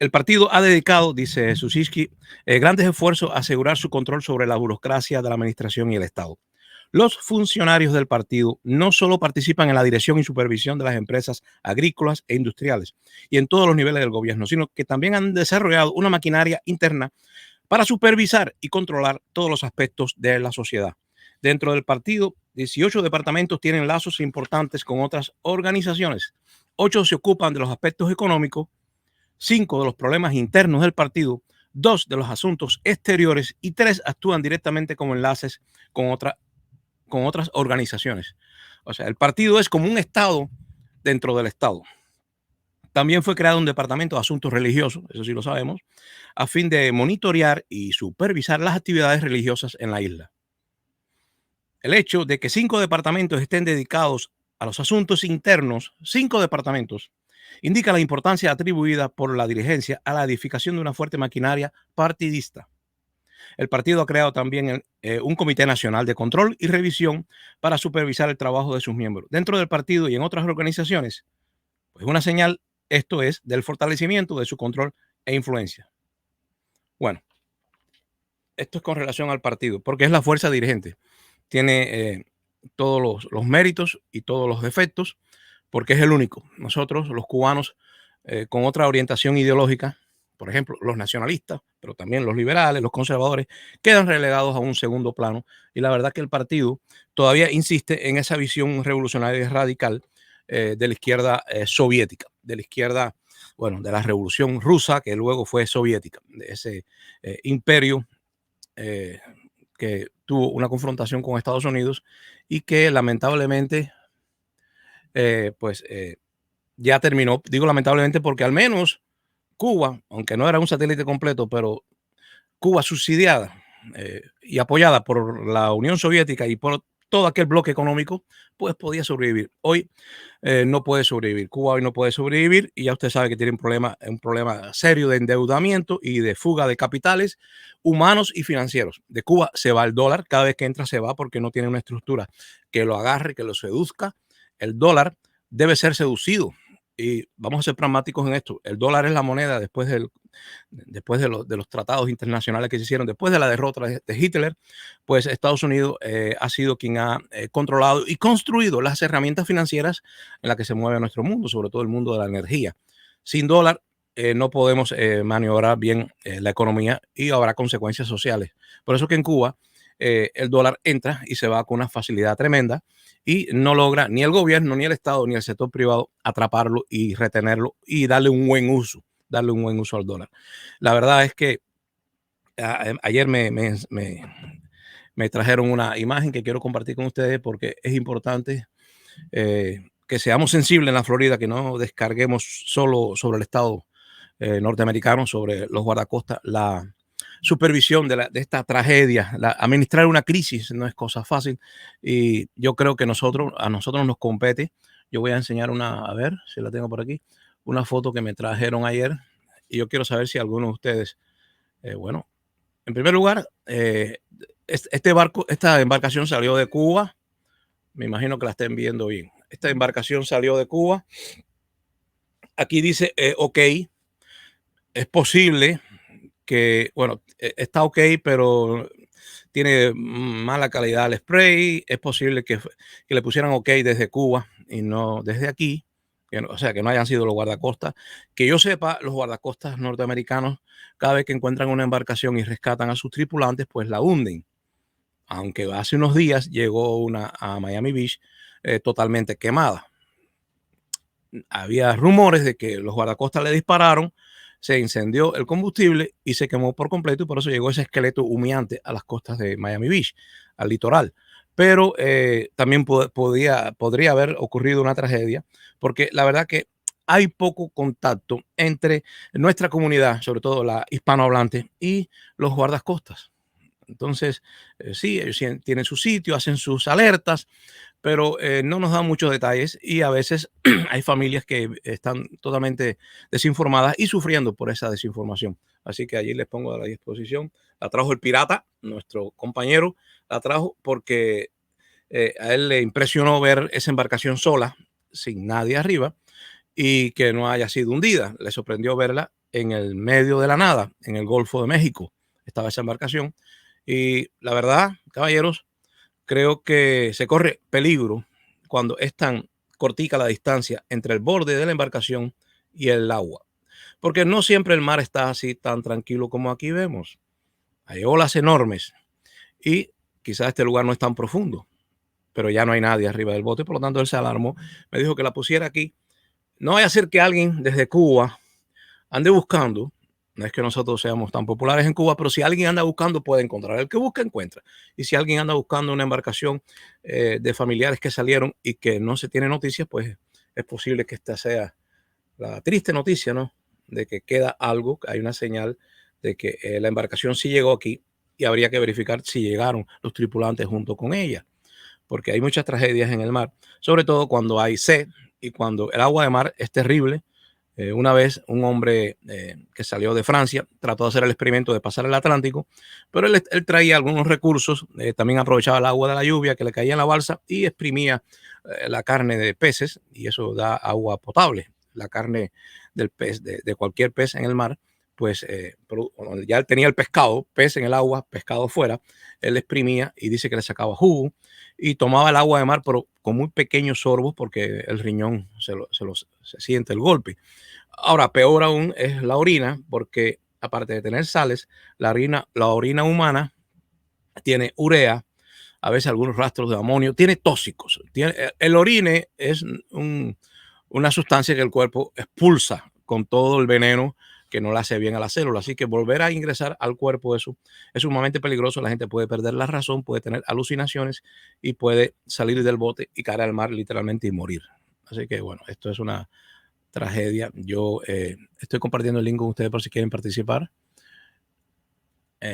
El partido ha dedicado, dice Susinski, grandes esfuerzos a asegurar su control sobre la burocracia de la administración y el Estado. Los funcionarios del partido no solo participan en la dirección y supervisión de las empresas agrícolas e industriales y en todos los niveles del gobierno, sino que también han desarrollado una maquinaria interna para supervisar y controlar todos los aspectos de la sociedad. Dentro del partido, 18 departamentos tienen lazos importantes con otras organizaciones. 8 se ocupan de los aspectos económicos, 5 de los problemas internos del partido, 2 de los asuntos exteriores y 3 actúan directamente como enlaces con, con otras organizaciones. O sea, el partido es como un Estado dentro del Estado. También fue creado un departamento de asuntos religiosos, eso sí lo sabemos, a fin de monitorear y supervisar las actividades religiosas en la isla. El hecho de que 5 departamentos estén dedicados a los asuntos internos, 5 departamentos, indica la importancia atribuida por la dirigencia a la edificación de una fuerte maquinaria partidista. El partido ha creado también un Comité Nacional de Control y Revisión para supervisar el trabajo de sus miembros. Dentro del partido y en otras organizaciones, pues una señal, esto es, del fortalecimiento de su control e influencia. Bueno, esto es con relación al partido, porque es la fuerza dirigente. Tiene todos los méritos y todos los defectos, porque es el único. Nosotros, los cubanos, con otra orientación ideológica, por ejemplo, los nacionalistas, pero también los liberales, los conservadores, quedan relegados a un segundo plano. Y la verdad que el partido todavía insiste en esa visión revolucionaria y radical de la izquierda soviética, de la izquierda, bueno, de la revolución rusa, que luego fue soviética, de ese imperio eh, que tuvo una confrontación con Estados Unidos y que lamentablemente, ya terminó. Digo lamentablemente porque al menos Cuba, aunque no era un satélite completo, pero Cuba subsidiada y apoyada por la Unión Soviética y por todo aquel bloque económico, pues podía sobrevivir. Hoy no puede sobrevivir. Cuba hoy no puede sobrevivir y ya usted sabe que tiene un problema serio de endeudamiento y de fuga de capitales humanos y financieros. De Cuba se va el dólar, cada vez que entra se va porque no tiene una estructura que lo agarre, que lo seduzca. El dólar debe ser seducido y vamos a ser pragmáticos en esto. El dólar es la moneda después de los tratados internacionales que se hicieron, después de la derrota de Hitler, pues Estados Unidos ha sido quien ha controlado y construido las herramientas financieras en las que se mueve nuestro mundo, sobre todo el mundo de la energía. Sin dólar no podemos maniobrar bien la economía y habrá consecuencias sociales. Por eso que en Cuba el dólar entra y se va con una facilidad tremenda y no logra ni el gobierno, ni el Estado, ni el sector privado atraparlo y retenerlo y darle un buen uso al dólar. La verdad es que ayer me trajeron una imagen que quiero compartir con ustedes porque es importante que seamos sensibles en la Florida, que no descarguemos solo sobre el Estado norteamericano, sobre los guardacostas, la supervisión de esta tragedia. Administrar una crisis no es cosa fácil y yo creo que a nosotros nos compete. Yo voy a enseñar a ver si la tengo por aquí, una foto que me trajeron ayer y yo quiero saber si alguno de ustedes, bueno, en primer lugar, esta embarcación salió de Cuba. Me imagino que la estén viendo bien. Esta embarcación salió de Cuba. Aquí dice, ok, es posible que, bueno, está ok, pero tiene mala calidad el spray. Es posible que le pusieran ok desde Cuba y no desde aquí. O sea, que no hayan sido los guardacostas. Que yo sepa, los guardacostas norteamericanos, cada vez que encuentran una embarcación y rescatan a sus tripulantes, pues la hunden. Aunque hace unos días llegó una a Miami Beach totalmente quemada. Había rumores de que los guardacostas le dispararon, se incendió el combustible y se quemó por completo y por eso llegó ese esqueleto humeante a las costas de Miami Beach, al litoral. Pero también podría haber ocurrido una tragedia porque la verdad que hay poco contacto entre nuestra comunidad, sobre todo la hispanohablante, y los guardacostas. Entonces, sí, ellos tienen su sitio, hacen sus alertas, pero no nos dan muchos detalles y a veces hay familias que están totalmente desinformadas y sufriendo por esa desinformación. Así que allí les pongo a la disposición. La trajo el pirata, nuestro compañero, la trajo porque a él le impresionó ver esa embarcación sola, sin nadie arriba, y que no haya sido hundida. Le sorprendió verla en el medio de la nada, en el Golfo de México. Estaba esa embarcación. Y la verdad, caballeros, creo que se corre peligro cuando es tan cortica la distancia entre el borde de la embarcación y el agua. Porque no siempre el mar está así tan tranquilo como aquí vemos. Hay olas enormes y quizás este lugar no es tan profundo, pero ya no hay nadie arriba del bote, por lo tanto él se alarmó, me dijo que la pusiera aquí. No vaya a ser que alguien desde Cuba ande buscando. No es que nosotros seamos tan populares en Cuba, pero si alguien anda buscando, puede encontrar. El que busca, encuentra. Y si alguien anda buscando una embarcación de familiares que salieron y que no se tiene noticias, pues es posible que esta sea la triste noticia, ¿no? De que queda algo, hay una señal de que la embarcación sí llegó aquí y habría que verificar si llegaron los tripulantes junto con ella, porque hay muchas tragedias en el mar, sobre todo cuando hay sed y cuando el agua de mar es terrible. Una vez un hombre que salió de Francia trató de hacer el experimento de pasar el Atlántico, pero él traía algunos recursos, también aprovechaba el agua de la lluvia que le caía en la balsa y exprimía la carne de peces y eso da agua potable. La carne del pez, de cualquier pez en el mar, pues ya él tenía el pescado, pez en el agua, pescado fuera, él exprimía y dice que le sacaba jugo y tomaba el agua de mar, pero con muy pequeños sorbos porque el riñón se siente el golpe. Ahora, peor aún es la orina, porque aparte de tener sales, la orina humana tiene urea, a veces algunos rastros de amonio, tiene tóxicos. El orine es una sustancia que el cuerpo expulsa con todo el veneno que no le hace bien a la célula. Así que volver a ingresar al cuerpo eso es sumamente peligroso. La gente puede perder la razón, puede tener alucinaciones y puede salir del bote y caer al mar literalmente y morir. Así que bueno, esto es una tragedia. Yo estoy compartiendo el link con ustedes por si quieren participar.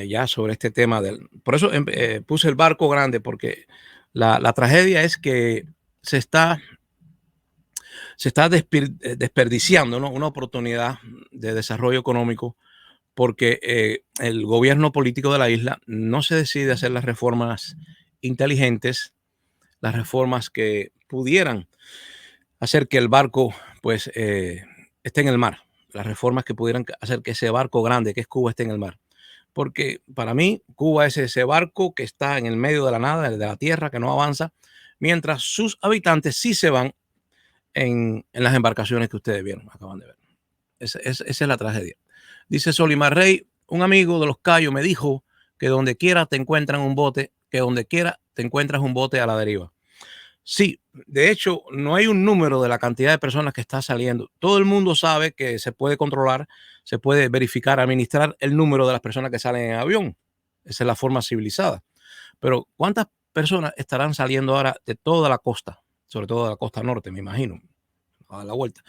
Ya sobre este tema por eso puse el barco grande, porque la tragedia es que se está desperdiciando, ¿no? Una oportunidad de desarrollo económico porque el gobierno político de la isla no se decide hacer las reformas inteligentes, las reformas que pudieran hacer que el barco pues esté en el mar, las reformas que pudieran hacer que ese barco grande que es Cuba esté en el mar. Porque para mí Cuba es ese barco que está en el medio de la nada, de la tierra, que no avanza, mientras sus habitantes sí se van en las embarcaciones que ustedes vieron, acaban de ver. Esa es la tragedia. Dice Solimar Rey, un amigo de los Cayos me dijo que donde quiera te encuentran un bote, que donde quiera te encuentras un bote a la deriva. Sí, de hecho, no hay un número de la cantidad de personas que está saliendo. Todo el mundo sabe que se puede controlar, se puede verificar, administrar el número de las personas que salen en avión. Esa es la forma civilizada. Pero ¿cuántas personas estarán saliendo ahora de toda la costa? Sobre todo de la costa norte, me imagino, a la vuelta.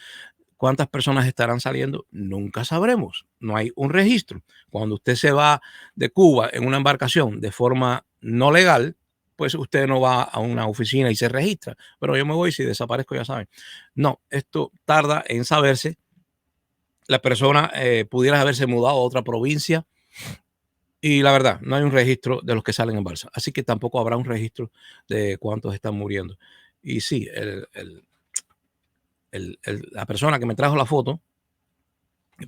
¿Cuántas personas estarán saliendo? Nunca sabremos. No hay un registro. Cuando usted se va de Cuba en una embarcación de forma no legal, pues usted no va a una oficina y se registra. Pero yo me voy, si desaparezco, ya saben. No, esto tarda en saberse. La persona pudiera haberse mudado a otra provincia y la verdad, no hay un registro de los que salen en balsa. Así que tampoco habrá un registro de cuántos están muriendo. Y sí, la persona que me trajo la foto,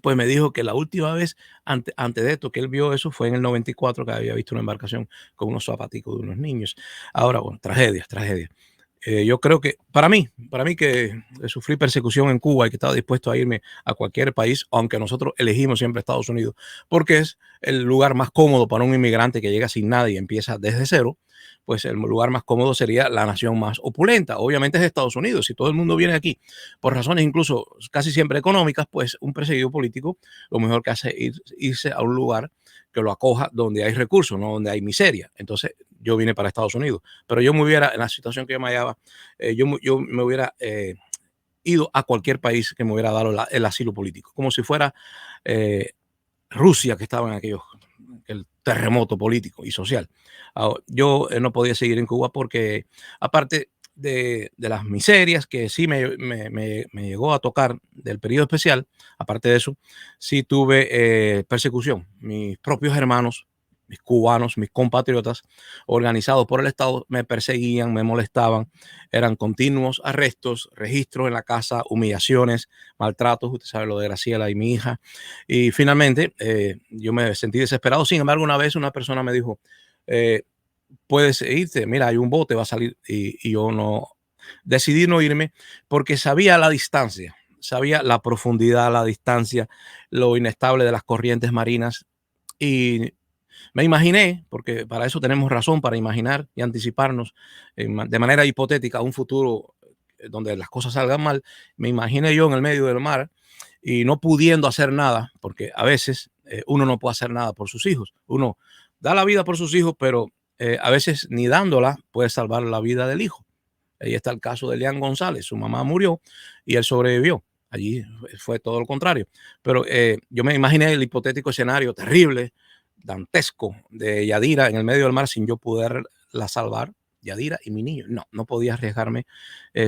pues me dijo que la última vez antes de esto que él vio eso fue en el 94, que había visto una embarcación con unos zapaticos de unos niños. Ahora, bueno, tragedias, tragedias. Yo creo que para mí que sufrí persecución en Cuba y que estaba dispuesto a irme a cualquier país, aunque nosotros elegimos siempre Estados Unidos, porque es el lugar más cómodo para un inmigrante que llega sin nada y empieza desde cero, pues el lugar más cómodo sería la nación más opulenta. Obviamente es Estados Unidos. Si todo el mundo viene aquí por razones incluso casi siempre económicas, pues un perseguido político lo mejor que hace es irse a un lugar que lo acoja donde hay recursos, no donde hay miseria. Entonces yo vine para Estados Unidos, pero yo me hubiera, en la situación que yo me hallaba, yo me hubiera ido a cualquier país que me hubiera dado el asilo político, como si fuera Rusia, que estaba en aquel terremoto político y social. Yo no podía seguir en Cuba porque, aparte de las miserias que sí me llegó a tocar del periodo especial, aparte de eso, sí tuve persecución. Mis propios hermanos mis cubanos, mis compatriotas organizados por el Estado, me perseguían, me molestaban. Eran continuos arrestos, registros en la casa, humillaciones, maltratos. Usted sabe lo de Graciela y mi hija. Y finalmente yo me sentí desesperado. Sin embargo, una vez una persona me dijo, eh, puedes irte, mira, hay un bote, va a salir. Y yo no, decidí no irme porque sabía la distancia, sabía la profundidad, la distancia, lo inestable de las corrientes marinas. Y me imaginé, porque para eso tenemos razón, para imaginar y anticiparnos de manera hipotética a un futuro donde las cosas salgan mal. Me imaginé yo en el medio del mar y no pudiendo hacer nada, porque a veces uno no puede hacer nada por sus hijos. Uno da la vida por sus hijos, pero a veces ni dándola puede salvar la vida del hijo. Ahí está el caso de Elian González. Su mamá murió y él sobrevivió. Allí fue todo lo contrario. Pero yo me imaginé el hipotético escenario terrible, dantesco, de Yadira en el medio del mar sin yo poderla salvar. Yadira y mi niño. No, no podía arriesgarme.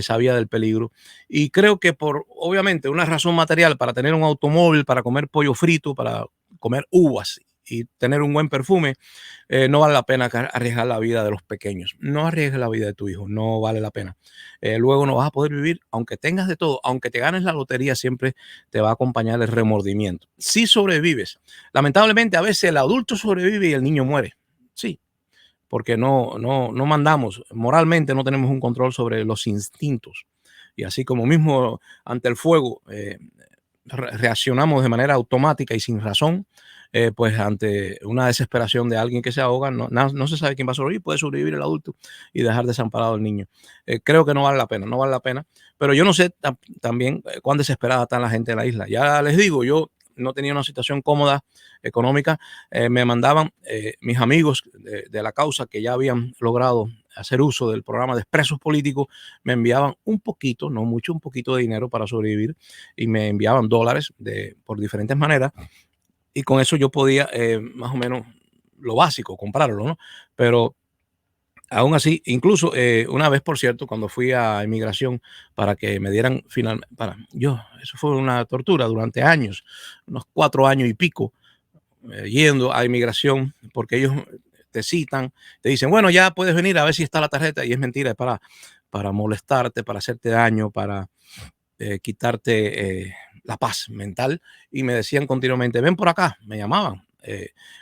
Sabía del peligro. Y creo que por, obviamente, una razón material para tener un automóvil, para comer pollo frito, para comer uvas y tener un buen perfume, no vale la pena arriesgar la vida de los pequeños. No arriesgues la vida de tu hijo, no vale la pena. Luego no vas a poder vivir, aunque tengas de todo, aunque te ganes la lotería, siempre te va a acompañar el remordimiento. Si sobrevives, lamentablemente a veces el adulto sobrevive y el niño muere. Sí, porque no mandamos, moralmente no tenemos un control sobre los instintos. Y así como mismo ante el fuego reaccionamos de manera automática y sin razón, pues ante una desesperación de alguien que se ahoga, no se sabe quién va a sobrevivir, puede sobrevivir el adulto y dejar desamparado al niño. Creo que no vale la pena, no vale la pena, pero yo no sé también cuán desesperada está la gente de la isla. Ya les digo, yo no tenía una situación cómoda económica, me mandaban mis amigos de la causa que ya habían logrado hacer uso del programa de expresos políticos, me enviaban un poquito, no mucho, un poquito de dinero para sobrevivir y me enviaban dólares por diferentes maneras y con eso yo podía más o menos lo básico, comprarlo, ¿no? Pero aún así, incluso una vez, por cierto, cuando fui a inmigración para que me dieran eso fue una tortura durante años, unos 4 años y pico, yendo a inmigración, porque ellos te citan, te dicen, bueno, ya puedes venir a ver si está la tarjeta, y es mentira, es para molestarte, para hacerte daño, para quitarte la paz mental. Y me decían continuamente, ven por acá, me llamaban.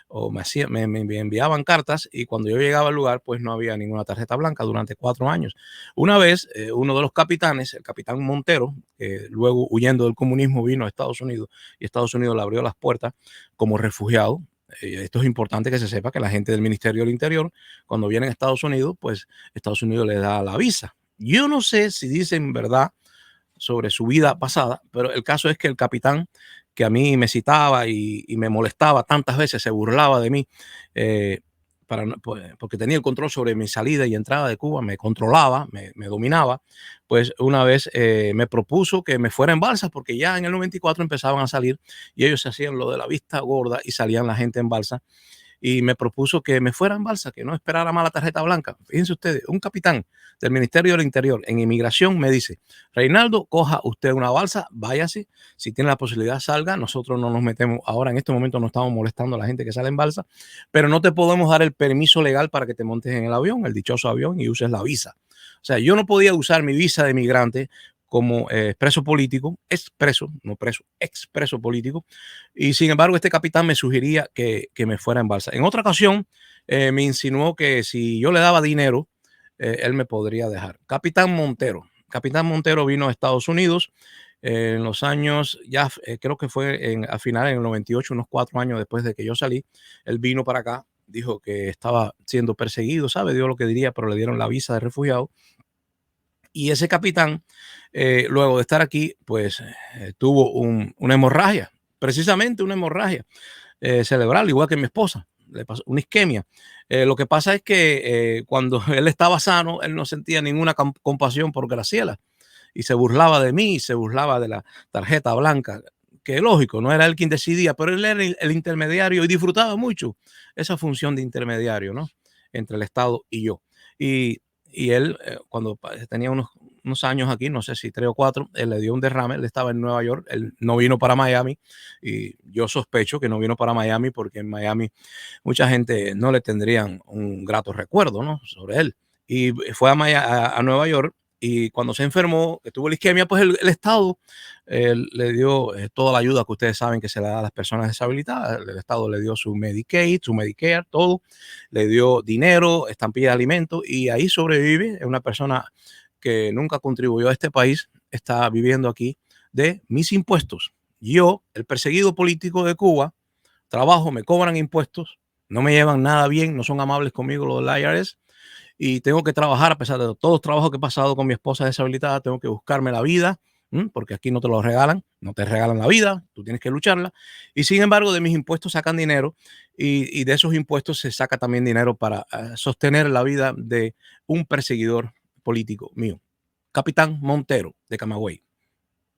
O me enviaban cartas y cuando yo llegaba al lugar pues no había ninguna tarjeta blanca durante 4 años. Una vez uno de los capitanes, el capitán Montero, luego huyendo del comunismo vino a Estados Unidos y Estados Unidos le abrió las puertas como refugiado. Esto es importante que se sepa que la gente del Ministerio del Interior cuando vienen a Estados Unidos pues Estados Unidos les da la visa. Yo no sé si dicen verdad sobre su vida pasada, pero el caso es que el capitán que a mí me citaba y me molestaba tantas veces, se burlaba de mí, eh, porque tenía el control sobre mi salida y entrada de Cuba, me controlaba, me dominaba, pues una vez me propuso que me fuera en balsa, porque ya en el 94 empezaban a salir y ellos se hacían lo de la vista gorda y salían la gente en balsa y me propuso que me fuera en balsa, que no esperara más la tarjeta blanca. Fíjense ustedes, un capitán del Ministerio del Interior en inmigración me dice, Reinaldo, coja usted una balsa, váyase, si tiene la posibilidad salga, nosotros no nos metemos, ahora en este momento no estamos molestando a la gente que sale en balsa, pero no te podemos dar el permiso legal para que te montes en el avión, el dichoso avión, y uses la visa. O sea, yo no podía usar mi visa de migrante como expreso político, expreso, no preso, expreso político, y sin embargo este capitán me sugería que me fuera en balsa. En otra ocasión me insinuó que si yo le daba dinero, él me podría dejar. Capitán Montero vino a Estados Unidos en los años, ya creo que fue a finales del 98, unos 4 años después de que yo salí, él vino para acá, dijo que estaba siendo perseguido, sabe Dios lo que diría, pero le dieron la visa de refugiado. Y ese capitán, luego de estar aquí, pues tuvo una hemorragia, precisamente una hemorragia cerebral, igual que mi esposa, le pasó una isquemia. Lo que pasa es que cuando él estaba sano, él no sentía ninguna compasión por Graciela y se burlaba de mí, se burlaba de la tarjeta blanca, que lógico, no era él quien decidía, pero él era el intermediario y disfrutaba mucho esa función de intermediario, ¿no? Entre el Estado y yo. Y él, cuando tenía unos unos años aquí, no sé si 3 o 4, él le dio un derrame, él estaba en Nueva York, él no vino para Miami y yo sospecho que no vino para Miami porque en Miami mucha gente no le tendrían un grato recuerdo, ¿no? Sobre él. Y fue a Nueva York y cuando se enfermó, que tuvo la isquemia, pues el Estado le dio toda la ayuda que ustedes saben que se le da a las personas deshabilitadas. El Estado le dio su Medicaid, su Medicare, todo, le dio dinero, estampilla de alimentos y ahí sobrevive. Es una persona que nunca contribuyó a este país, está viviendo aquí de mis impuestos. Yo, el perseguido político de Cuba, trabajo, me cobran impuestos, no me llevan nada bien, no son amables conmigo los del IRS y tengo que trabajar a pesar de todos los trabajos que he pasado con mi esposa deshabilitada, tengo que buscarme la vida, porque aquí no te lo regalan, no te regalan la vida, tú tienes que lucharla. Y sin embargo, de mis impuestos sacan dinero y de esos impuestos se saca también dinero para sostener la vida de un perseguidor político mío, Capitán Montero de Camagüey.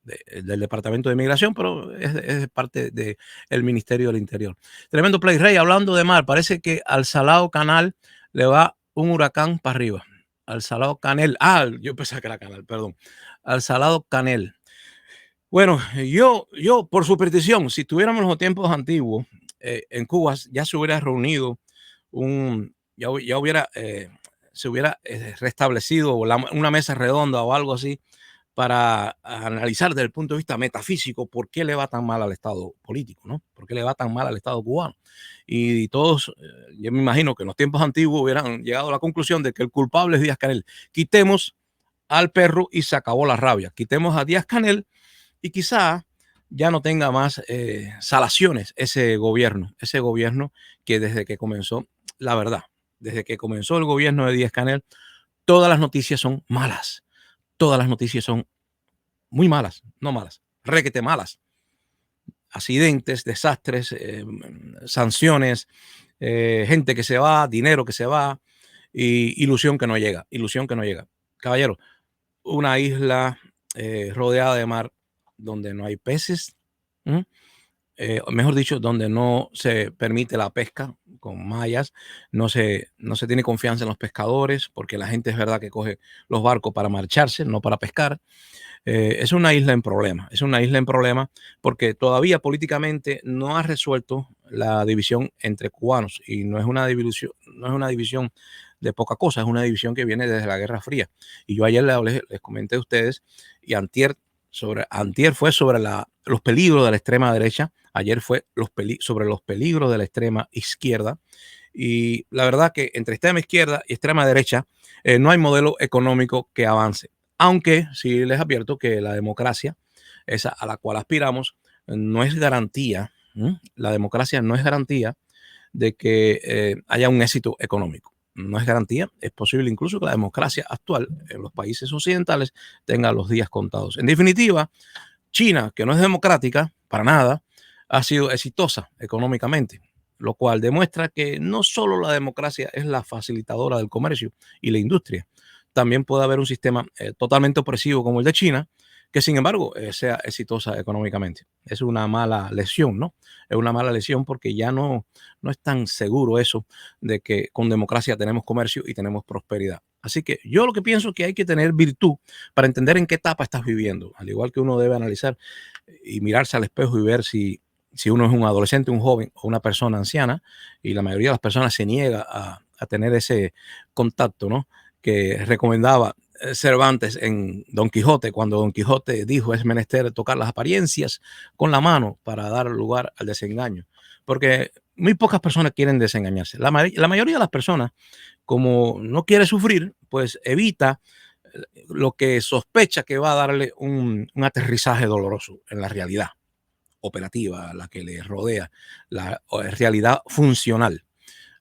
Del Departamento de Migración, pero es parte del Ministerio del Interior. Tremendo play, Rey. Hablando de mar, parece que al Salado Canal le va un huracán para arriba. Al Salado Canel. Yo pensaba que era Canal, perdón. Al Salado Canel. Bueno, yo por superstición, si tuviéramos los tiempos antiguos, en Cuba ya se hubiera reunido ya hubiera, se hubiera restablecido una mesa redonda o algo así para analizar desde el punto de vista metafísico por qué le va tan mal al Estado político, ¿no? ¿Por qué le va tan mal al Estado cubano? Y todos, yo me imagino que en los tiempos antiguos hubieran llegado a la conclusión de que el culpable es Díaz Canel. Quitemos al perro y se acabó la rabia. Quitemos a Díaz Canel y quizá ya no tenga más salaciones ese gobierno que desde que comenzó, la verdad, desde que comenzó el gobierno de Díaz Canel, todas las noticias son malas. Todas las noticias son muy malas, no malas, requete malas. Accidentes, desastres, sanciones, gente que se va, dinero que se va, y ilusión que no llega, ilusión que no llega. Caballero, una isla rodeada de mar donde no hay peces, mejor dicho, donde no se permite la pesca con mallas, no se tiene confianza en los pescadores, porque la gente es verdad que coge los barcos para marcharse, no para pescar. Es una isla en problema, es una isla en problema porque todavía políticamente no ha resuelto la división entre cubanos y no es una división de poca cosa, es una división que viene desde la Guerra Fría. Y yo ayer les comenté a ustedes y antier fue sobre los peligros de la extrema derecha, ayer fue sobre los peligros de la extrema izquierda. Y la verdad que entre extrema izquierda y extrema derecha no hay modelo económico que avance. Aunque sí les advierto que la democracia, esa a la cual aspiramos, no es garantía, la democracia no es garantía de que haya un éxito económico. No es garantía, es posible incluso que la democracia actual en los países occidentales tenga los días contados. En definitiva, China, que no es democrática para nada, ha sido exitosa económicamente, lo cual demuestra que no solo la democracia es la facilitadora del comercio y la industria, también puede haber un sistema totalmente opresivo como el de China, que sin embargo sea exitosa económicamente. Es una mala lección, ¿no? Es una mala lección porque ya no es tan seguro eso de que con democracia tenemos comercio y tenemos prosperidad. Así que yo lo que pienso es que hay que tener virtud para entender en qué etapa estás viviendo, al igual que uno debe analizar y mirarse al espejo y ver si uno es un adolescente, un joven o una persona anciana, y la mayoría de las personas se niega a tener ese contacto, ¿no? Que recomendaba Cervantes en Don Quijote, cuando Don Quijote dijo es menester tocar las apariencias con la mano para dar lugar al desengaño, porque muy pocas personas quieren desengañarse. La mayoría de las personas, como no quiere sufrir, pues evita lo que sospecha que va a darle un aterrizaje doloroso en la realidad operativa, la que le rodea, la realidad funcional.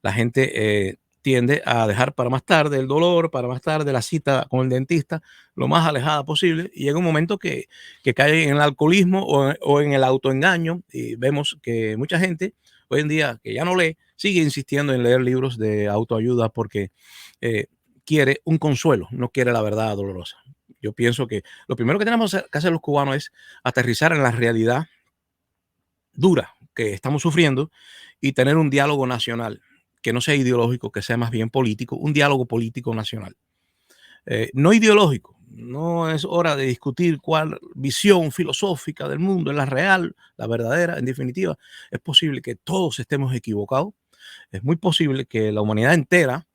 La gente tiende a dejar para más tarde el dolor, para más tarde la cita con el dentista, lo más alejada posible, y llega un momento que cae en el alcoholismo o en el autoengaño, y vemos que mucha gente hoy en día que ya no lee, sigue insistiendo en leer libros de autoayuda porque eh, quiere un consuelo, no quiere la verdad dolorosa. Yo pienso que lo primero que tenemos que hacer los cubanos es aterrizar en la realidad dura que estamos sufriendo y tener un diálogo nacional que no sea ideológico, que sea más bien político, un diálogo político nacional. No ideológico, No es hora de discutir cuál visión filosófica del mundo es la real, la verdadera. En definitiva, es posible que todos estemos equivocados. Es muy posible que la humanidad entera,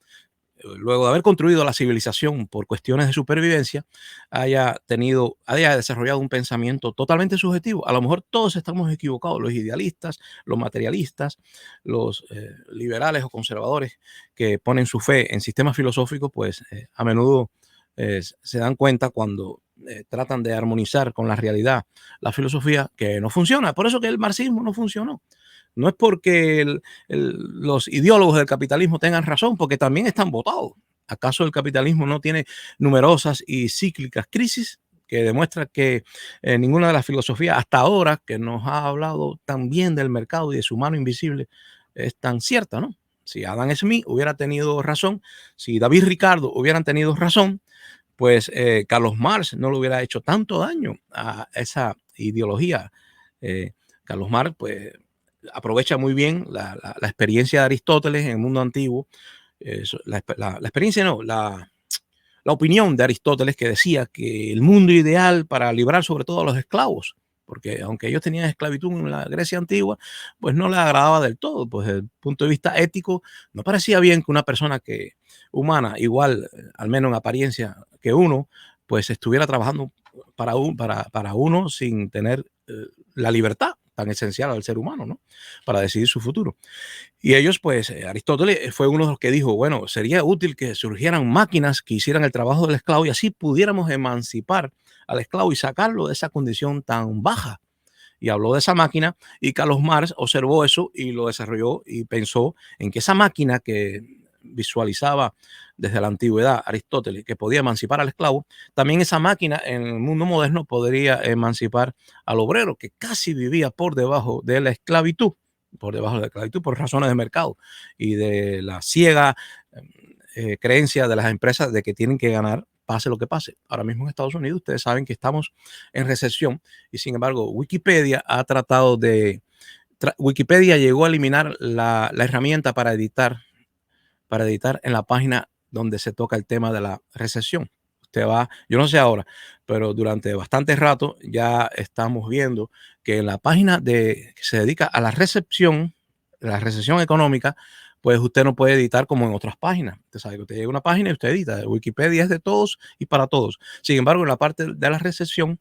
luego de haber construido la civilización por cuestiones de supervivencia, haya desarrollado un pensamiento totalmente subjetivo. A lo mejor todos estamos equivocados, los idealistas, los materialistas, los liberales o conservadores que ponen su fe en sistemas filosóficos, pues a menudo se dan cuenta cuando tratan de armonizar con la realidad la filosofía que no funciona. Por eso que el marxismo no funcionó. No es porque los ideólogos del capitalismo tengan razón, porque también están votados. ¿Acaso el capitalismo no tiene numerosas y cíclicas crisis que demuestra que ninguna de las filosofías hasta ahora que nos ha hablado tan bien del mercado y de su mano invisible es tan cierta, ¿no? Si Adam Smith hubiera tenido razón, si David Ricardo hubieran tenido razón, pues Carlos Marx no le hubiera hecho tanto daño a esa ideología. Carlos Marx, pues, aprovecha muy bien la experiencia de Aristóteles en el mundo antiguo, la experiencia no, la opinión de Aristóteles, que decía que el mundo ideal para librar sobre todo a los esclavos, porque aunque ellos tenían esclavitud en la Grecia antigua, pues no les agradaba del todo, pues desde el punto de vista ético no parecía bien que una persona humana, igual, al menos en apariencia que uno, pues estuviera trabajando para uno sin tener la libertad tan esencial al ser humano, ¿no? Para decidir su futuro. Y ellos, pues, Aristóteles fue uno de los que dijo, bueno, sería útil que surgieran máquinas que hicieran el trabajo del esclavo y así pudiéramos emancipar al esclavo y sacarlo de esa condición tan baja. Y habló de esa máquina y Carlos Marx observó eso y lo desarrolló y pensó en que esa máquina que visualizaba desde la antigüedad Aristóteles, que podía emancipar al esclavo, también esa máquina en el mundo moderno podría emancipar al obrero que casi vivía por debajo de la esclavitud, por razones de mercado y de la ciega creencia de las empresas de que tienen que ganar pase lo que pase. Ahora mismo en Estados Unidos ustedes saben que estamos en recesión y sin embargo Wikipedia ha tratado de... Wikipedia llegó a eliminar la herramienta para editar en la página donde se toca el tema de la recesión. Usted va, yo no sé ahora, pero durante bastante rato ya estamos viendo que en la página que se dedica a la recesión económica, pues usted no puede editar como en otras páginas. Usted sabe que usted llega a una página y usted edita. Wikipedia es de todos y para todos. Sin embargo, en la parte de la recesión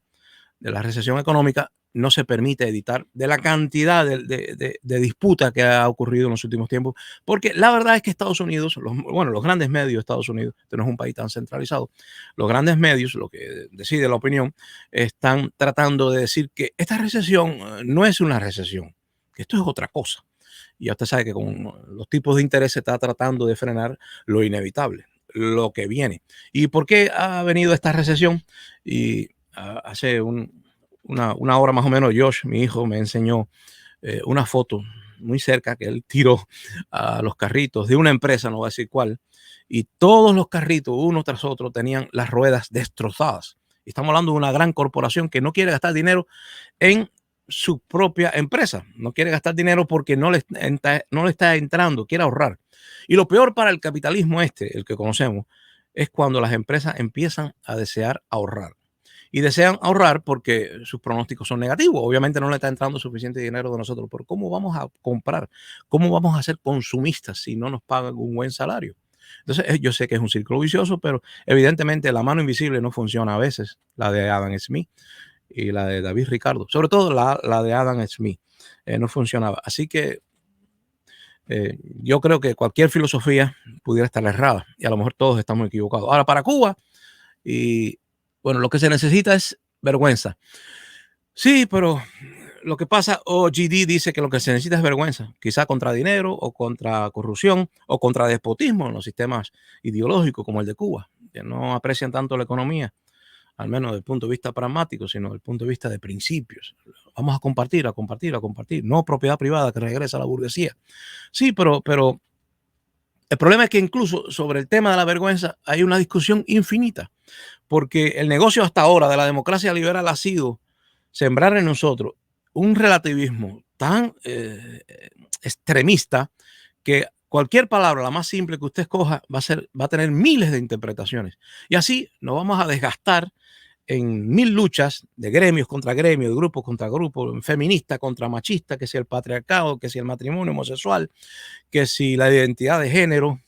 económica, no se permite editar de la cantidad de disputa que ha ocurrido en los últimos tiempos, porque la verdad es que Estados Unidos, los grandes medios de Estados Unidos, este no es un país tan centralizado, los grandes medios, lo que decide la opinión, están tratando de decir que esta recesión no es una recesión, que esto es otra cosa. Y ya usted sabe que con los tipos de interés se está tratando de frenar lo inevitable, lo que viene. ¿Y por qué ha venido esta recesión? Y hace una hora más o menos, Josh, mi hijo, me enseñó una foto muy cerca que él tiró a los carritos de una empresa, no voy a decir cuál, y todos los carritos, uno tras otro, tenían las ruedas destrozadas. Y estamos hablando de una gran corporación que no quiere gastar dinero en su propia empresa, no quiere gastar dinero porque no le está entrando, quiere ahorrar. Y lo peor para el capitalismo el que conocemos, es cuando las empresas empiezan a desear ahorrar. Y desean ahorrar porque sus pronósticos son negativos. Obviamente no le está entrando suficiente dinero de nosotros. Pero ¿cómo vamos a comprar? ¿Cómo vamos a ser consumistas si no nos pagan un buen salario? Entonces, yo sé que es un círculo vicioso, pero evidentemente la mano invisible no funciona a veces, la de Adam Smith y la de David Ricardo, sobre todo la de Adam Smith, no funcionaba. Así que yo creo que cualquier filosofía pudiera estar errada y a lo mejor todos estamos equivocados. Ahora, para Cuba, y bueno, lo que se necesita es vergüenza. Sí, pero lo que pasa, OGD dice que lo que se necesita es vergüenza, quizá contra dinero o contra corrupción o contra despotismo en los sistemas ideológicos como el de Cuba, que no aprecian tanto la economía, al menos desde el punto de vista pragmático, sino desde el punto de vista de principios. Vamos a compartir, no propiedad privada que regresa a la burguesía. Sí, pero el problema es que incluso sobre el tema de la vergüenza hay una discusión infinita, porque el negocio hasta ahora de la democracia liberal ha sido sembrar en nosotros un relativismo tan extremista que Cualquier palabra, la más simple que usted escoja, va a tener miles de interpretaciones. Y así nos vamos a desgastar en mil luchas de gremios contra gremios, de grupos contra grupos, feminista contra machista, que si el patriarcado, que si el matrimonio homosexual, que si la identidad de género,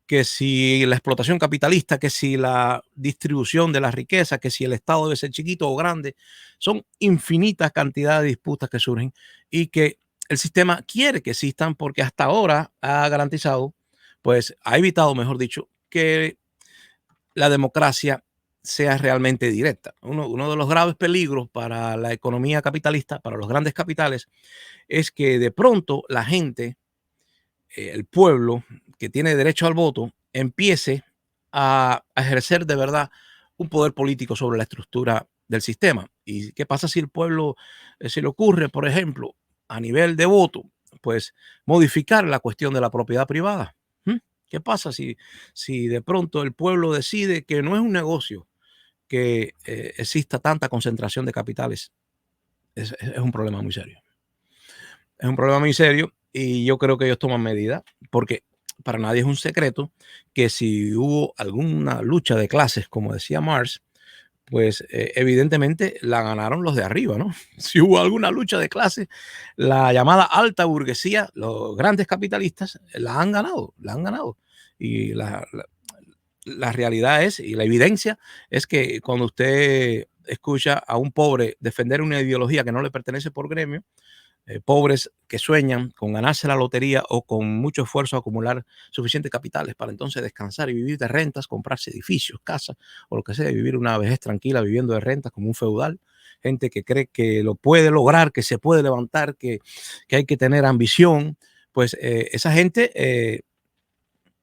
que si la explotación capitalista, que si la distribución de la riqueza, que si el Estado debe ser chiquito o grande. Son infinitas cantidades de disputas que surgen y que el sistema quiere que existan porque hasta ahora ha garantizado, pues ha evitado, mejor dicho, que la democracia sea realmente directa. Uno de los graves peligros para la economía capitalista, para los grandes capitales, es que de pronto la gente, el pueblo que tiene derecho al voto, empiece a ejercer de verdad un poder político sobre la estructura del sistema. ¿Y qué pasa si el pueblo se le ocurre, por ejemplo, a nivel de voto, pues modificar la cuestión de la propiedad privada? ¿Mm? ¿Qué pasa si de pronto el pueblo decide que no es un negocio que exista tanta concentración de capitales? Es un problema muy serio. Es un problema muy serio y yo creo que ellos toman medidas porque para nadie es un secreto que si hubo alguna lucha de clases, como decía Marx, pues evidentemente la ganaron los de arriba, ¿no? Si hubo alguna lucha de clases, la llamada alta burguesía, los grandes capitalistas, la han ganado. Y la realidad es, y la evidencia es que cuando usted escucha a un pobre defender una ideología que no le pertenece por gremio, pobres que sueñan con ganarse la lotería o con mucho esfuerzo acumular suficientes capitales para entonces descansar y vivir de rentas, comprarse edificios, casas o lo que sea, vivir una vejez tranquila viviendo de rentas como un feudal. Gente que cree que lo puede lograr, que se puede levantar, que hay que tener ambición. Pues esa gente,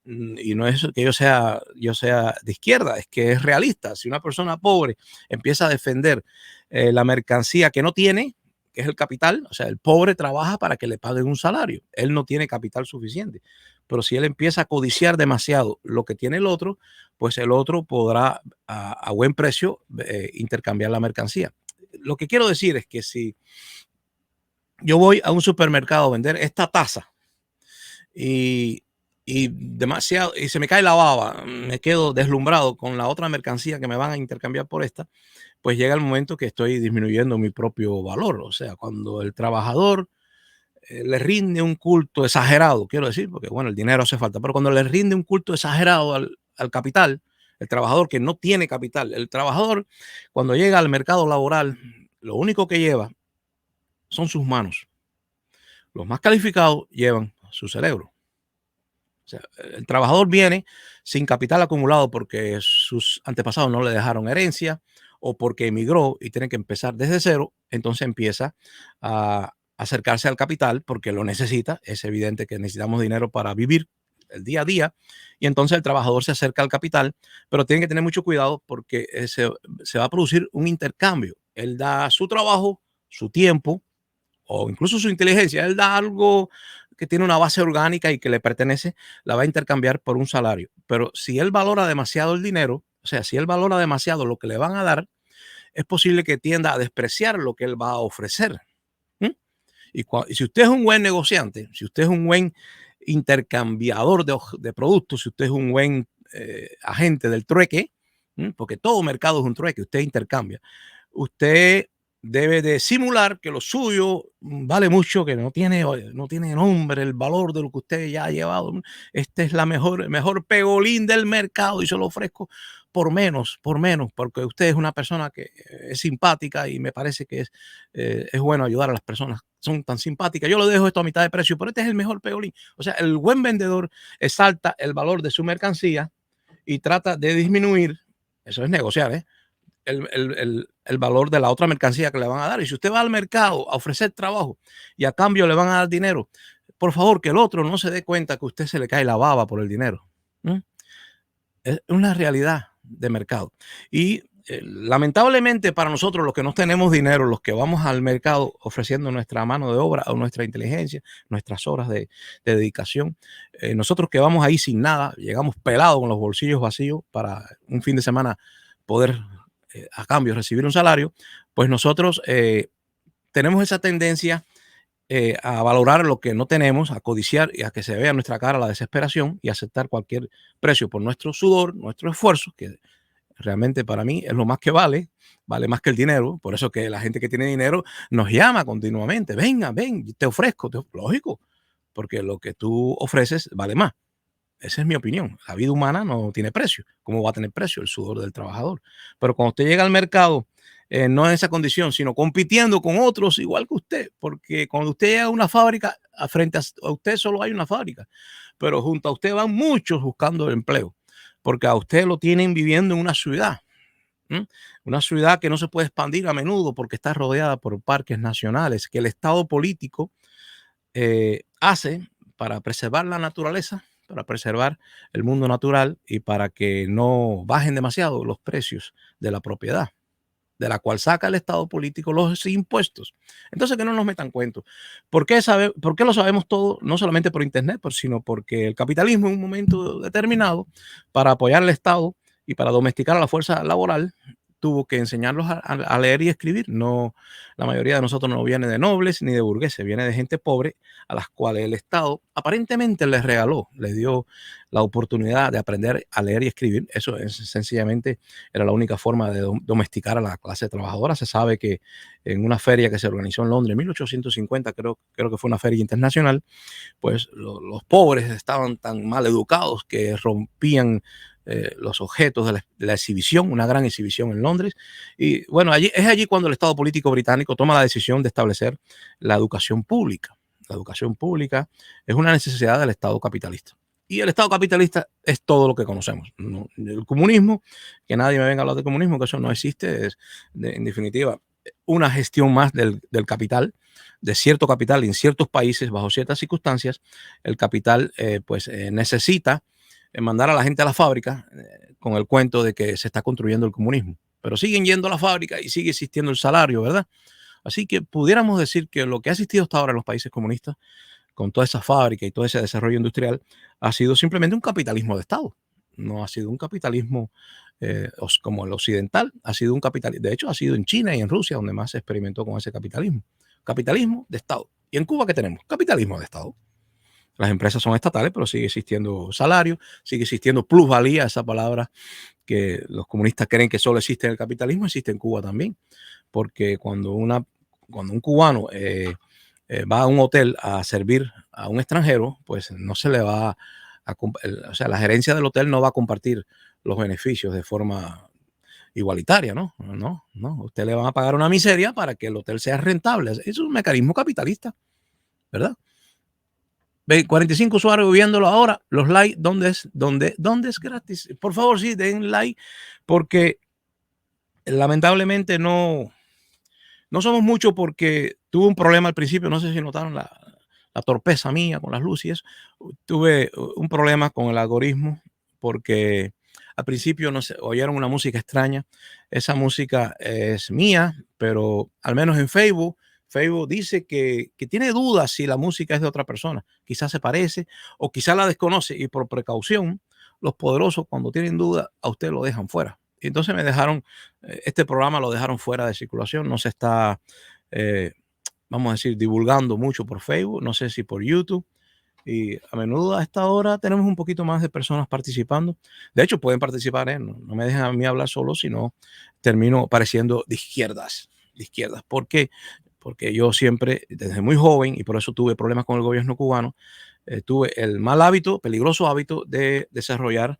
y no es que yo sea de izquierda, es que es realista. Si una persona pobre empieza a defender la mercancía que no tiene, que es el capital, o sea, el pobre trabaja para que le paguen un salario, él no tiene capital suficiente, pero si él empieza a codiciar demasiado lo que tiene el otro, pues el otro podrá a buen precio intercambiar la mercancía. Lo que quiero decir es que si yo voy a un supermercado a vender esta taza y, demasiado, y se me cae la baba, me quedo deslumbrado con la otra mercancía que me van a intercambiar por esta, pues llega el momento que estoy disminuyendo mi propio valor. O sea, cuando el trabajador le rinde un culto exagerado, quiero decir, porque bueno, el dinero hace falta, pero cuando le rinde un culto exagerado al capital, el trabajador que no tiene capital, el trabajador cuando llega al mercado laboral, lo único que lleva son sus manos. Los más calificados llevan su cerebro. O sea, el trabajador viene sin capital acumulado porque sus antepasados no le dejaron herencia o porque emigró y tiene que empezar desde cero, entonces empieza a acercarse al capital porque lo necesita. Es evidente que necesitamos dinero para vivir el día a día y entonces el trabajador se acerca al capital, pero tiene que tener mucho cuidado porque se va a producir un intercambio. Él da su trabajo, su tiempo, o incluso su inteligencia. Él da algo que tiene una base orgánica y que le pertenece, la va a intercambiar por un salario. Pero si él valora demasiado el dinero, o sea, si él valora demasiado lo que le van a dar, es posible que tienda a despreciar lo que él va a ofrecer. ¿Mm? Y si usted es un buen negociante, si usted es un buen intercambiador de productos, si usted es un buen agente del trueque, porque todo mercado es un trueque, usted intercambia, usted debe de simular que lo suyo vale mucho, que no tiene nombre, el valor de lo que usted ya ha llevado. Este es el mejor pegolín del mercado y se lo ofrezco por menos, porque usted es una persona que es simpática y me parece que es bueno ayudar a las personas. Son tan simpáticas. Yo lo dejo esto a mitad de precio, pero este es el mejor pegolín. O sea, el buen vendedor exalta el valor de su mercancía y trata de disminuir, eso es negociar, el valor de la otra mercancía que le van a dar. Y si usted va al mercado a ofrecer trabajo y a cambio le van a dar dinero, por favor, que el otro no se dé cuenta que a usted se le cae la baba por el dinero. ¿Mm? Es una realidad de mercado. Y lamentablemente para nosotros, los que no tenemos dinero, los que vamos al mercado ofreciendo nuestra mano de obra o nuestra inteligencia, nuestras horas de dedicación, nosotros que vamos ahí sin nada, llegamos pelados con los bolsillos vacíos para un fin de semana poder a cambio recibir un salario, pues nosotros tenemos esa tendencia a valorar lo que no tenemos, a codiciar y a que se vea en nuestra cara la desesperación y aceptar cualquier precio por nuestro sudor, nuestro esfuerzo, que realmente para mí es lo más que vale, vale más que el dinero. Por eso que la gente que tiene dinero nos llama continuamente, venga, ven, te ofrezco, lógico, porque lo que tú ofreces vale más. Esa es mi opinión. La vida humana no tiene precio. ¿Cómo va a tener precio el sudor del trabajador? Pero cuando usted llega al mercado, no en esa condición, sino compitiendo con otros igual que usted, porque cuando usted llega a una fábrica, frente a usted solo hay una fábrica, pero junto a usted van muchos buscando empleo, porque a usted lo tienen viviendo en una ciudad. ¿M? Una ciudad que no se puede expandir a menudo porque está rodeada por parques nacionales, que el Estado político hace para preservar la naturaleza, para preservar el mundo natural y para que no bajen demasiado los precios de la propiedad, de la cual saca el Estado político los impuestos. Entonces, que no nos metan cuentos. ¿Por qué lo sabemos todo? No solamente por Internet, sino porque el capitalismo en un momento determinado, para apoyar al Estado y para domesticar a la fuerza laboral, tuvo que enseñarlos a leer y escribir. No, la mayoría de nosotros no viene de nobles ni de burgueses, viene de gente pobre a las cuales el Estado aparentemente les regaló, les dio la oportunidad de aprender a leer y escribir. Eso es sencillamente era la única forma de domesticar a la clase trabajadora. Se sabe que en una feria que se organizó en Londres en 1850, creo que fue una feria internacional, pues los pobres estaban tan mal educados que rompían los objetos de la exhibición, una gran exhibición en Londres. Y bueno, es allí cuando el Estado político británico toma la decisión de establecer la educación pública. La educación pública es una necesidad del Estado capitalista. Y el Estado capitalista es todo lo que conocemos. ¿No? El comunismo, que nadie me venga a hablar de comunismo, que eso no existe, es en definitiva una gestión más del capital, de cierto capital en ciertos países, bajo ciertas circunstancias. El capital necesita mandar a la gente a la fábrica con el cuento de que se está construyendo el comunismo. Pero siguen yendo a la fábrica y sigue existiendo el salario, ¿verdad? Así que pudiéramos decir que lo que ha existido hasta ahora en los países comunistas, con toda esa fábrica y todo ese desarrollo industrial, ha sido simplemente un capitalismo de Estado. No ha sido un capitalismo como el occidental, ha sido un capitalismo. De hecho, ha sido en China y en Rusia donde más se experimentó con ese capitalismo. Capitalismo de Estado. ¿Y en Cuba qué tenemos? Capitalismo de Estado. Las empresas son estatales, pero sigue existiendo salario, sigue existiendo plusvalía, esa palabra que los comunistas creen que solo existe en el capitalismo, existe en Cuba también. Porque cuando un cubano va a un hotel a servir a un extranjero, pues no se le va o sea, la gerencia del hotel no va a compartir los beneficios de forma igualitaria, ¿no? No, no. Usted le van a pagar una miseria para que el hotel sea rentable. Es un mecanismo capitalista, ¿verdad? 45 usuarios viéndolo ahora. Los likes, ¿dónde es gratis? Por favor, sí, den like, porque lamentablemente no somos muchos, porque tuve un problema al principio. No sé si notaron la torpeza mía con las luces y eso. Tuve un problema con el algoritmo porque al principio no sé, oyeron una música extraña. Esa música es mía, pero al menos en Facebook dice que tiene dudas si la música es de otra persona. Quizás se parece o quizás la desconoce, y por precaución, los poderosos, cuando tienen duda, a usted lo dejan fuera. Y entonces me dejaron, este programa lo dejaron fuera de circulación. No se está, vamos a decir, divulgando mucho por Facebook, no sé si por YouTube. Y a menudo a esta hora tenemos un poquito más de personas participando. De hecho, pueden participar, no me dejan a mí hablar solo, sino termino pareciendo de izquierdas. De izquierdas. ¿Por qué? Porque yo siempre, desde muy joven, y por eso tuve problemas con el gobierno cubano, tuve el mal hábito, peligroso hábito de desarrollar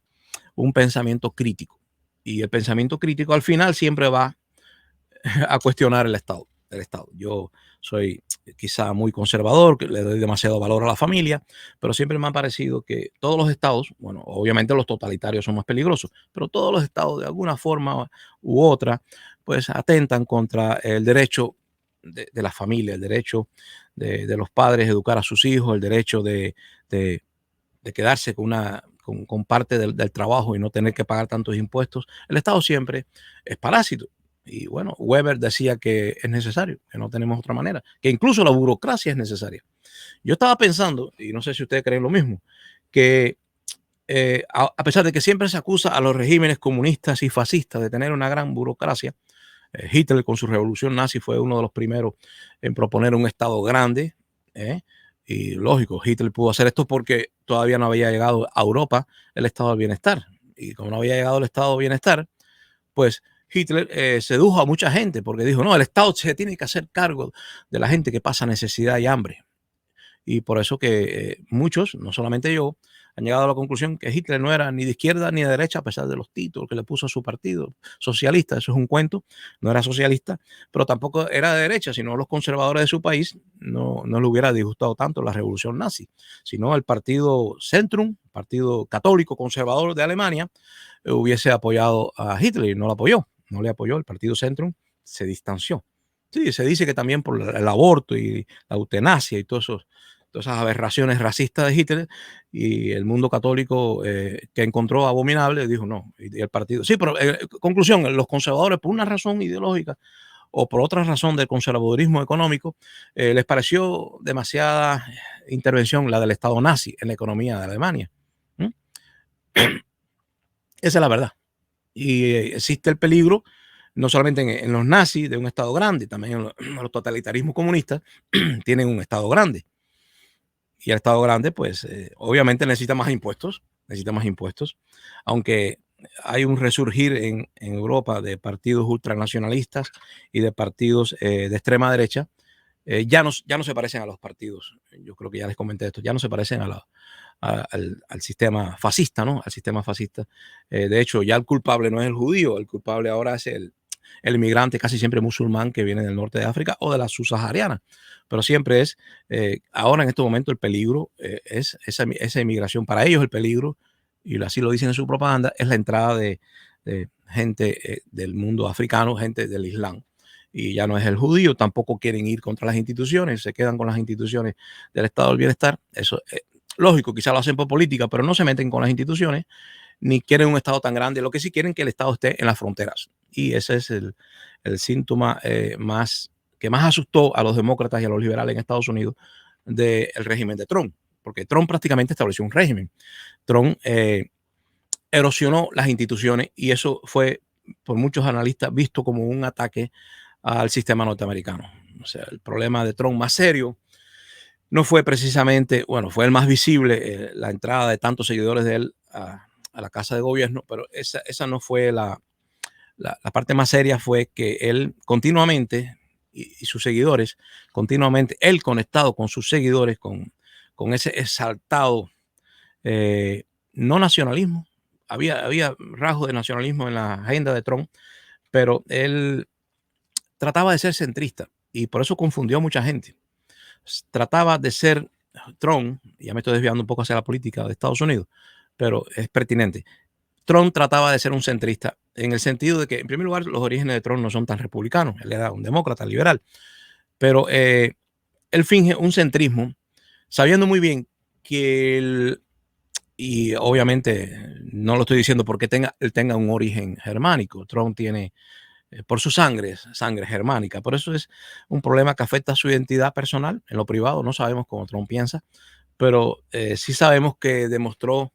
un pensamiento crítico. Y el pensamiento crítico al final siempre va a cuestionar el Estado. Yo soy quizá muy conservador, que le doy demasiado valor a la familia, pero siempre me ha parecido que todos los estados, bueno, obviamente los totalitarios son más peligrosos, pero todos los estados de alguna forma u otra, pues atentan contra el derecho de la familia, el derecho de los padres a educar a sus hijos, el derecho de quedarse con parte del trabajo y no tener que pagar tantos impuestos. El Estado siempre es parásito. Y bueno, Weber decía que es necesario, que no tenemos otra manera, que incluso la burocracia es necesaria. Yo estaba pensando, y no sé si ustedes creen lo mismo, que a pesar de que siempre se acusa a los regímenes comunistas y fascistas de tener una gran burocracia, Hitler con su revolución nazi fue uno de los primeros en proponer un Estado grande, ¿eh? Y lógico, Hitler pudo hacer esto porque todavía no había llegado a Europa el estado del bienestar. Y como no había llegado el estado del bienestar, pues Hitler sedujo a mucha gente porque dijo, no, el Estado se tiene que hacer cargo de la gente que pasa necesidad y hambre. Y por eso que muchos, no solamente yo, han llegado a la conclusión que Hitler no era ni de izquierda ni de derecha, a pesar de los títulos que le puso a su partido socialista. Eso es un cuento, no era socialista, pero tampoco era de derecha, sino los conservadores de su país no le hubiera disgustado tanto la revolución nazi, sino el partido Centrum, partido católico conservador de Alemania, hubiese apoyado a Hitler y no lo apoyó, no le apoyó. El partido Centrum se distanció. Sí, se dice que también por el aborto y la eutanasia y todas esas aberraciones racistas de Hitler, y el mundo católico que encontró abominable dijo no, y el partido. Sí, pero conclusión, los conservadores por una razón ideológica o por otra razón del conservadurismo económico, les pareció demasiada intervención la del Estado nazi en la economía de Alemania. ¿Mm? Esa es la verdad. Y existe el peligro, no solamente en los nazis de un Estado grande, también en los totalitarismos comunistas tienen un Estado grande. Y el Estado grande, pues obviamente necesita más impuestos, aunque hay un resurgir en Europa de partidos ultranacionalistas y de partidos de extrema derecha. Ya no se parecen a los partidos, yo creo que ya les comenté esto, ya no se parecen al sistema fascista, ¿no? Al sistema fascista. De hecho, ya el culpable no es el judío, el culpable ahora es el inmigrante, casi siempre musulmán, que viene del norte de África o de la subsahariana. Pero siempre es, ahora en este momento el peligro es esa inmigración. Para ellos el peligro, y así lo dicen en su propaganda, es la entrada de gente del mundo africano, gente del Islam. Y ya no es el judío, tampoco quieren ir contra las instituciones, se quedan con las instituciones del Estado del Bienestar. Eso es lógico, quizá lo hacen por política, pero no se meten con las instituciones, ni quieren un Estado tan grande. Lo que sí quieren es que el Estado esté en las fronteras. Y ese es el síntoma que más asustó a los demócratas y a los liberales en Estados Unidos del régimen de Trump, porque Trump prácticamente estableció un régimen. Trump erosionó las instituciones y eso fue por muchos analistas visto como un ataque al sistema norteamericano. O sea, el problema de Trump más serio no fue precisamente, bueno, fue el más visible, la entrada de tantos seguidores de él a la casa de gobierno, pero esa no fue la parte más seria. Fue que él continuamente y sus seguidores, continuamente, él conectado con sus seguidores, con ese exaltado, no nacionalismo, había rasgos de nacionalismo en la agenda de Trump, pero él trataba de ser centrista y por eso confundió a mucha gente. Trataba de ser Trump, ya me estoy desviando un poco hacia la política de Estados Unidos, pero es pertinente. Trump trataba de ser un centrista en el sentido de que, en primer lugar, los orígenes de Trump no son tan republicanos. Él era un demócrata liberal, pero él finge un centrismo sabiendo muy bien que él, y obviamente no lo estoy diciendo porque él tenga un origen germánico. Trump tiene por su sangre germánica. Por eso es un problema que afecta a su identidad personal. En lo privado no sabemos cómo Trump piensa, pero sí sabemos que demostró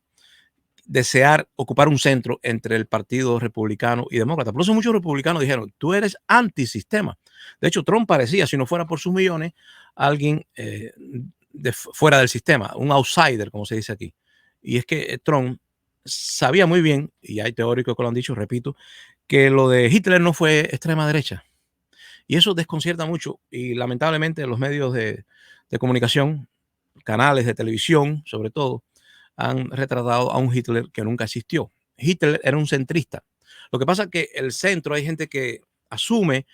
desear ocupar un centro entre el partido republicano y demócrata. Por eso muchos republicanos dijeron, tú eres antisistema. De hecho, Trump parecía, si no fuera por sus millones, alguien fuera del sistema, un outsider, como se dice aquí. Y es que Trump sabía muy bien, y hay teóricos que lo han dicho, repito, que lo de Hitler no fue extrema derecha. Y eso desconcierta mucho. Y lamentablemente los medios de comunicación, canales de televisión, sobre todo, han retratado a un Hitler que nunca existió. Hitler era un centrista. Lo que pasa es que el centro, hay gente que asume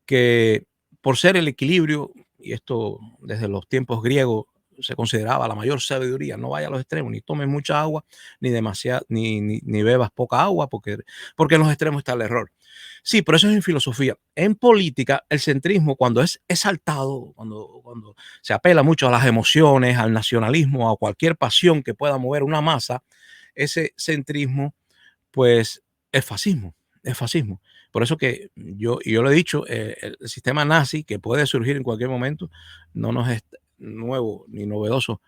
que por ser el equilibrio, y esto desde los tiempos griegos se consideraba la mayor sabiduría, no vaya a los extremos, ni tomes mucha agua, ni demasiada, ni bebas poca agua, porque en los extremos está el error. Sí, pero eso es en filosofía. En política, el centrismo, cuando es exaltado, cuando se apela mucho a las emociones, al nacionalismo, a cualquier pasión que pueda mover una masa, ese centrismo, pues es fascismo, es fascismo. Por eso que yo lo he dicho, el sistema nazi, que puede surgir en cualquier momento, no nos es nuevo ni novedoso.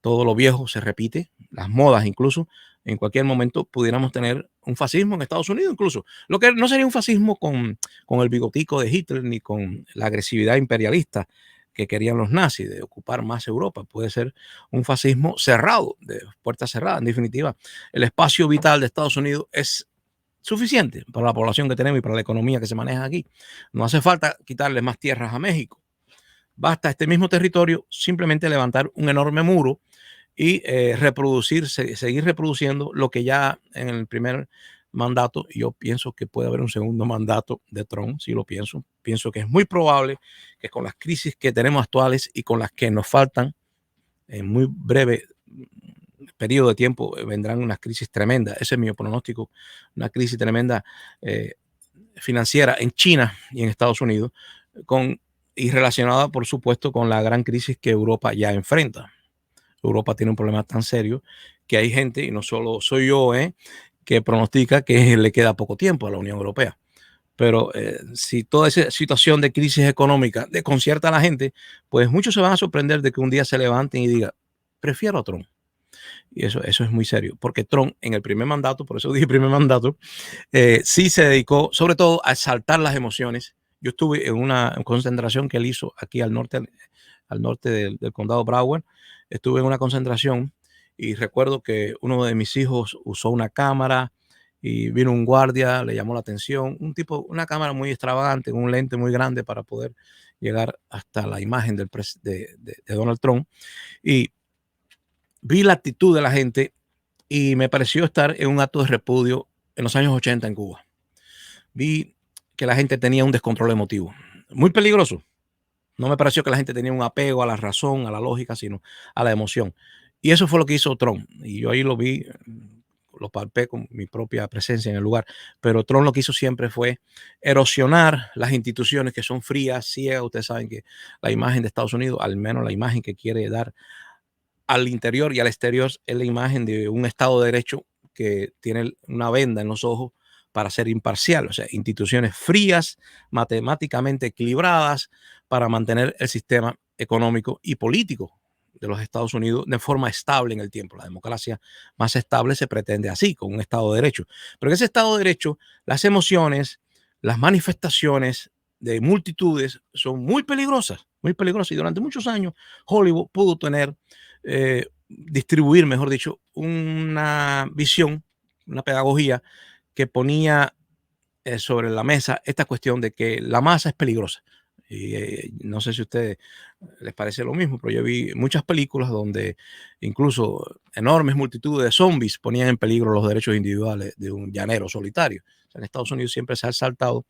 Todo lo viejo se repite, las modas incluso. En cualquier momento pudiéramos tener un fascismo en Estados Unidos incluso. Lo que no sería un fascismo con el bigotico de Hitler ni con la agresividad imperialista que querían los nazis, de ocupar más Europa. Puede ser un fascismo cerrado, de puertas cerradas. En definitiva, el espacio vital de Estados Unidos es suficiente para la población que tenemos y para la economía que se maneja aquí. No hace falta quitarle más tierras a México. Basta este mismo territorio simplemente levantar un enorme muro y seguir reproduciendo lo que ya en el primer mandato, yo pienso que puede haber un segundo mandato de Trump, si lo pienso. Pienso que es muy probable que con las crisis que tenemos actuales y con las que nos faltan en muy breve periodo de tiempo, vendrán unas crisis tremendas. Ese es mi pronóstico, una crisis tremenda financiera en China y en Estados Unidos, y relacionada, por supuesto, con la gran crisis que Europa ya enfrenta. Europa tiene un problema tan serio que hay gente, y no solo soy yo, que pronostica que le queda poco tiempo a la Unión Europea. Pero si toda esa situación de crisis económica desconcierta a la gente, pues muchos se van a sorprender de que un día se levanten y digan, prefiero a Trump. Y eso es muy serio, porque Trump en el primer mandato, por eso dije primer mandato, sí se dedicó sobre todo a exaltar las emociones. Yo estuve en una concentración que él hizo aquí al norte del condado Broward. Estuve en una concentración y recuerdo que uno de mis hijos usó una cámara y vino un guardia, le llamó la atención, una cámara muy extravagante, un lente muy grande para poder llegar hasta la imagen de Donald Trump. Y vi la actitud de la gente y me pareció estar en un acto de repudio en los años 80 en Cuba. Vi que la gente tenía un descontrol emotivo, muy peligroso. No me pareció que la gente tenía un apego a la razón, a la lógica, sino a la emoción. Y eso fue lo que hizo Trump. Y yo ahí lo vi, lo palpé con mi propia presencia en el lugar. Pero Trump lo que hizo siempre fue erosionar las instituciones que son frías, ciegas. Ustedes saben que la imagen de Estados Unidos, al menos la imagen que quiere dar al interior y al exterior, es la imagen de un Estado de Derecho que tiene una venda en los ojos para ser imparcial, o sea, instituciones frías, matemáticamente equilibradas para mantener el sistema económico y político de los Estados Unidos de forma estable en el tiempo. La democracia más estable se pretende así, con un Estado de Derecho. Pero en ese Estado de Derecho, las emociones, las manifestaciones de multitudes son muy peligrosas, muy peligrosas. Y durante muchos años Hollywood pudo distribuir, mejor dicho, una visión, una pedagogía que ponía sobre la mesa esta cuestión de que la masa es peligrosa. Y no sé si a ustedes les parece lo mismo, pero yo vi muchas películas donde incluso enormes multitudes de zombies ponían en peligro los derechos individuales de un llanero solitario. O sea, en Estados Unidos siempre se ha saltado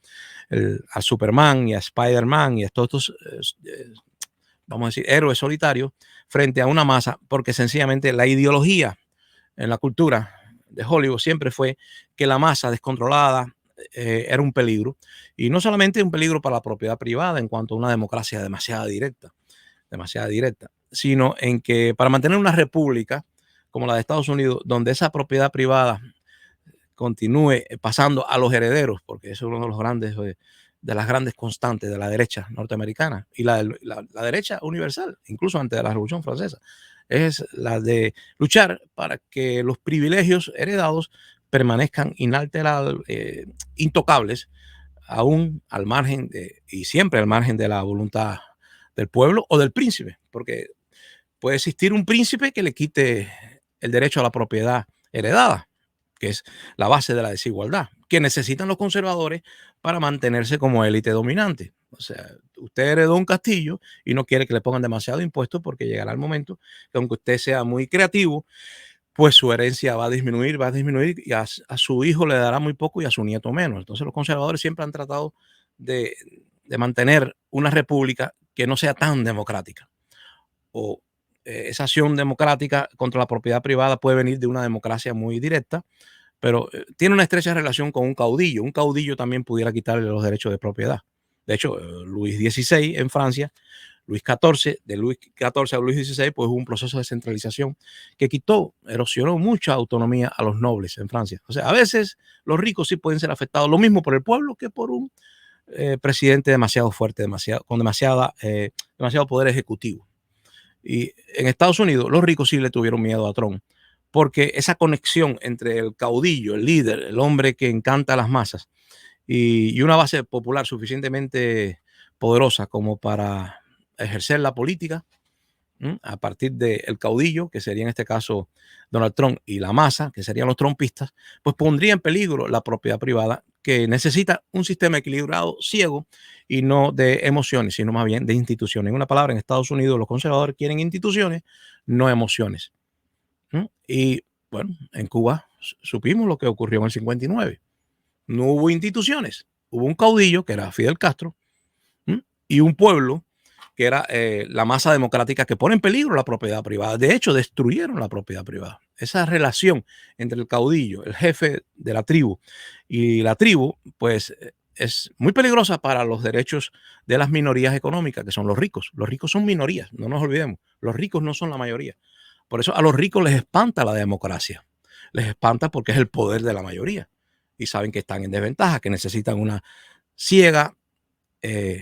a Superman y a Spider-Man y a todos estos, vamos a decir, héroes solitarios frente a una masa, porque sencillamente la ideología en la cultura de Hollywood siempre fue que la masa descontrolada era un peligro, y no solamente un peligro para la propiedad privada en cuanto a una democracia demasiado directa, sino en que para mantener una república como la de Estados Unidos, donde esa propiedad privada continúe pasando a los herederos, porque eso es uno de los grandes, de las grandes constantes de la derecha norteamericana y la derecha universal, incluso antes de la Revolución Francesa, es la de luchar para que los privilegios heredados permanezcan inalterados, intocables, aún al margen y siempre al margen de la voluntad del pueblo o del príncipe, porque puede existir un príncipe que le quite el derecho a la propiedad heredada, que es la base de la desigualdad, que necesitan los conservadores para mantenerse como élite dominante. O sea, usted heredó un castillo y no quiere que le pongan demasiado impuesto, porque llegará el momento que aunque usted sea muy creativo, pues su herencia va a disminuir y a su hijo le dará muy poco y a su nieto menos. Entonces los conservadores siempre han tratado de, de mantener una república que no sea tan democrática, o esa acción democrática contra la propiedad privada puede venir de una democracia muy directa, pero tiene una estrecha relación con un caudillo. Un caudillo también pudiera quitarle los derechos de propiedad. De hecho, Luis XVI en Francia, Luis XIV, de Luis XIV a Luis XVI, pues hubo un proceso de centralización que erosionó mucha autonomía a los nobles en Francia. O sea, a veces los ricos sí pueden ser afectados, lo mismo por el pueblo que por un presidente demasiado fuerte, con demasiado poder ejecutivo. Y en Estados Unidos los ricos sí le tuvieron miedo a Trump, porque esa conexión entre el caudillo, el líder, el hombre que encanta a las masas y una base popular suficientemente poderosa como para ejercer la política a partir del caudillo, que sería en este caso Donald Trump, y la masa, que serían los trumpistas, pues pondría en peligro la propiedad privada, que necesita un sistema equilibrado, ciego, y no de emociones, sino más bien de instituciones. En una palabra, en Estados Unidos los conservadores quieren instituciones, no emociones. Y bueno, en Cuba supimos lo que ocurrió en el 59. No hubo instituciones, hubo un caudillo, que era Fidel Castro, y un pueblo que era la masa democrática, que pone en peligro la propiedad privada. De hecho, destruyeron la propiedad privada. Esa relación entre el caudillo, el jefe de la tribu, y la tribu, pues es muy peligrosa para los derechos de las minorías económicas, que son los ricos. Los ricos son minorías, no nos olvidemos. Los ricos no son la mayoría. Por eso a los ricos les espanta la democracia. Les espanta porque es el poder de la mayoría. Y saben que están en desventaja, que necesitan una ciega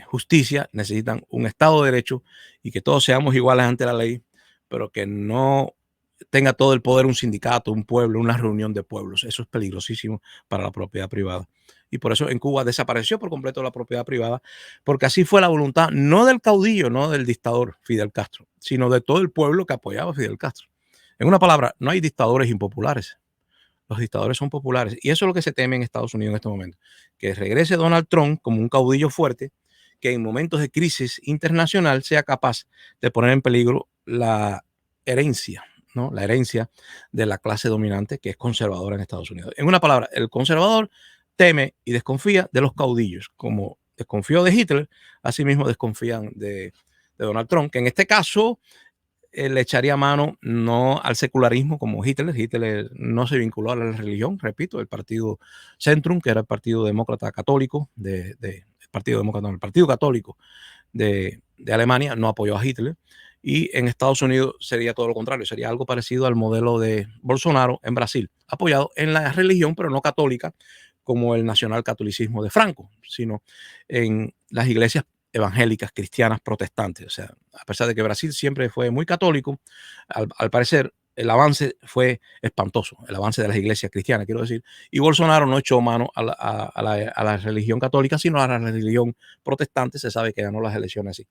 justicia, necesitan un Estado de Derecho y que todos seamos iguales ante la ley, pero que no tenga todo el poder un sindicato, un pueblo, una reunión de pueblos. Eso es peligrosísimo para la propiedad privada. Y por eso en Cuba desapareció por completo la propiedad privada, porque así fue la voluntad, no del caudillo, no del dictador Fidel Castro, sino de todo el pueblo que apoyaba a Fidel Castro. En una palabra, no hay dictadores impopulares. Los dictadores son populares. Y eso es lo que se teme en Estados Unidos en este momento. Que regrese Donald Trump como un caudillo fuerte, que en momentos de crisis internacional sea capaz de poner en peligro la herencia, ¿no? La herencia de la clase dominante, que es conservadora en Estados Unidos. En una palabra, el conservador teme y desconfía de los caudillos, como desconfió de Hitler, asimismo desconfían de Donald Trump, que en este caso le echaría mano no al secularismo como Hitler. Hitler no se vinculó a la religión, repito, el partido Centrum, que era el partido demócrata católico el partido católico de Alemania, no apoyó a Hitler. Y en Estados Unidos sería todo lo contrario, sería algo parecido al modelo de Bolsonaro en Brasil, apoyado en la religión, pero no católica, como el nacionalcatolicismo de Franco, sino en las iglesias evangélicas, cristianas, protestantes. O sea, a pesar de que Brasil siempre fue muy católico, al parecer el avance fue espantoso, el avance de las iglesias cristianas, quiero decir, y Bolsonaro no echó mano a la religión católica, sino a la religión protestante. Se sabe que ganó las elecciones así.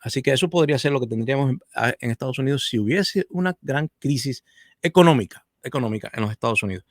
Así que eso podría ser lo que tendríamos en Estados Unidos si hubiese una gran crisis económica en los Estados Unidos.